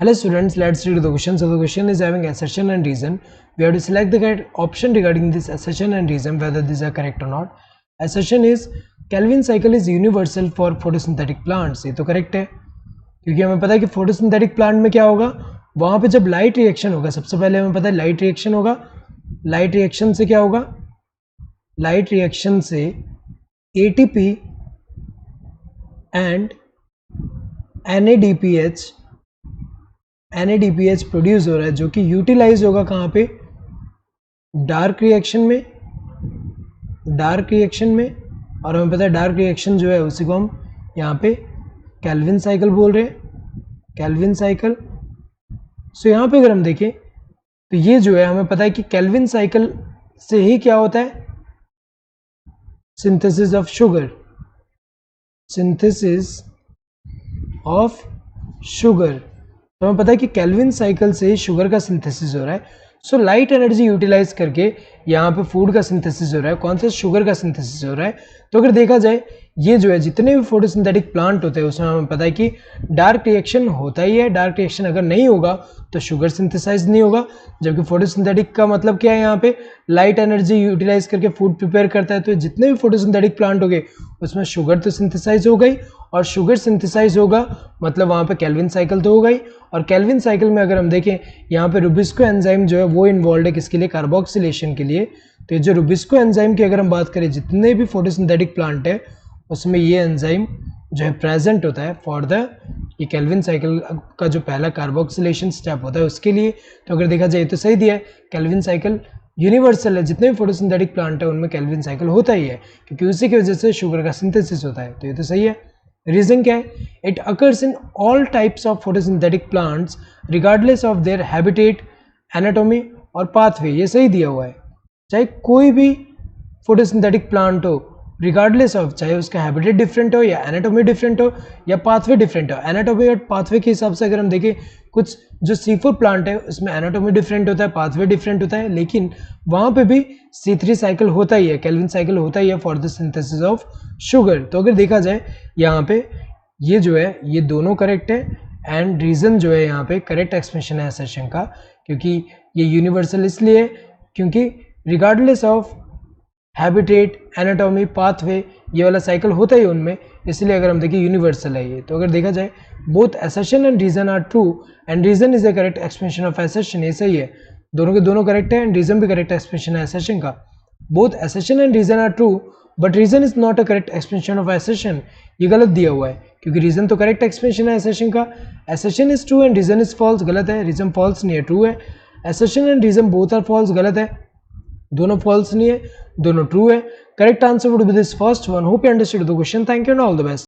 Hello students, let's read the question. So the question is having assertion and reason. We have to select the correct option regarding this assertion and reason whether these are correct or not. Assertion is Kelvin cycle is universal for photosynthetic plants. ये तो correct है क्योंकि हमें पता है कि photosynthetic plant में क्या होगा, वहाँ पे जब light reaction होगा, सबसे पहले हमें पता है light reaction होगा. Light reaction से क्या होगा, light reaction से ATP and NADPH प्रोड्यूस हो रहा है जो कि यूटिलाइज होगा कहाँ पे, डार्क रिएक्शन में. और हमें पता है डार्क रिएक्शन जो है उसी को हम यहाँ पे केल्विन साइकिल बोल रहे हैं, केल्विन साइकिल. सो यहाँ पे अगर हम देखें तो ये जो है हमें पता है कि केल्विन साइकिल से ही क्या होता है, सिंथेसिस ऑफ शुगर, तो हमें पता है कि केल्विन साइकिल से शुगर का सिंथेसिस हो रहा है. सो लाइट एनर्जी यूटिलाइज करके यहाँ पे फूड का सिंथेसिस हो रहा है. कौन सा, शुगर का सिंथेसिस हो रहा है. तो अगर देखा जाए ये जो है जितने भी फोटोसिंथेटिक प्लांट होते हैं उसमें हमें पता है कि डार्क रिएक्शन होता ही है. डार्क रिएक्शन अगर नहीं होगा तो शुगर सिंथेसाइज नहीं होगा. जबकि फोटोसिंथेटिक का मतलब क्या है, यहाँ पे लाइट एनर्जी यूटिलाइज करके फूड प्रिपेयर करता है. तो जितने भी फोटोसिंथेटिक प्लांट हो गए उसमें शुगर तो सिंथेसाइज हो गई, और शुगर सिंथेसाइज होगा मतलब वहाँ पे केल्विन साइकिल तो हो गई. और केल्विन साइकिल में अगर हम देखें यहाँ पे रुबिस्को एंजाइम जो है वो इन्वॉल्व है किसके लिए, कार्बोक्सिलेशन के लिए. तो ये जो रुबिस्को एंजाइम की अगर हम बात करें जितने भी फोटोसिंथेटिक प्लांट है उसमें ये एंजाइम जो है प्रेजेंट होता है फॉर द ये केल्विन साइकिल का जो पहला कार्बोक्सिलेशन स्टेप होता है उसके लिए. तो अगर देखा जाए तो सही दिया है, केल्विन साइकिल यूनिवर्सल है, जितने भी फोटोसिंथेटिक प्लांट है उनमें केल्विन साइकिल होता ही है क्योंकि उसी की वजह से शुगर का सिंथेसिस होता है. तो ये तो सही है. रीजन क्या है, it occurs in all types of photosynthetic plants regardless of their habitat, anatomy और पाथवे. ये सही दिया हुआ है, चाहे कोई भी फोटोसिंथेटिक प्लांट हो रिगार्डलेस ऑफ, चाहे उसका हैबिटेट डिफरेंट हो या एनाटॉमी डिफरेंट हो या पाथवे डिफरेंट हो. एनाटॉमी और पाथवे के हिसाब से अगर हम देखें कुछ जो C4 प्लांट है उसमें एनाटॉमी डिफरेंट होता है, पाथवे डिफरेंट होता है, लेकिन वहाँ पे भी C3 साइकिल होता ही है, केल्विन साइकिल होता ही है for the synthesis of sugar. तो अगर देखा जाए यहाँ पे ये जो है ये दोनों करेक्ट है, एंड रीजन जो है यहाँ पे करेक्ट एक्सप्रेशन है असर्शन का, क्योंकि ये यूनिवर्सल इसलिए क्योंकि regardless of habitat, anatomy, pathway ये वाला साइकिल होता ही उनमें, इसलिए अगर हम देखें यूनिवर्सल है ये. तो अगर देखा जाए both assertion and reason are true and reason is the correct expression of assertion. ये सही है, दोनों के दोनों करेक्ट है एंड रीजन भी करेक्ट एक्सप्रेशन है असर्शन का. Both assertion and reason are true but reason is not a correct expression of assertion. ये गलत दिया हुआ है क्योंकि रीजन तो करेक्ट एक्सप्रेशन है असर्शन का. Assertion is true and reason is false, गलत है. रीजन फॉल्स नहीं है, ट्रू है. Assertion and reason both are false, गलत है. दोनों फॉल्स नहीं है, दोनों ट्रू है. Correct answer would be this first one. Hope you understood the question. Thank you and all the best.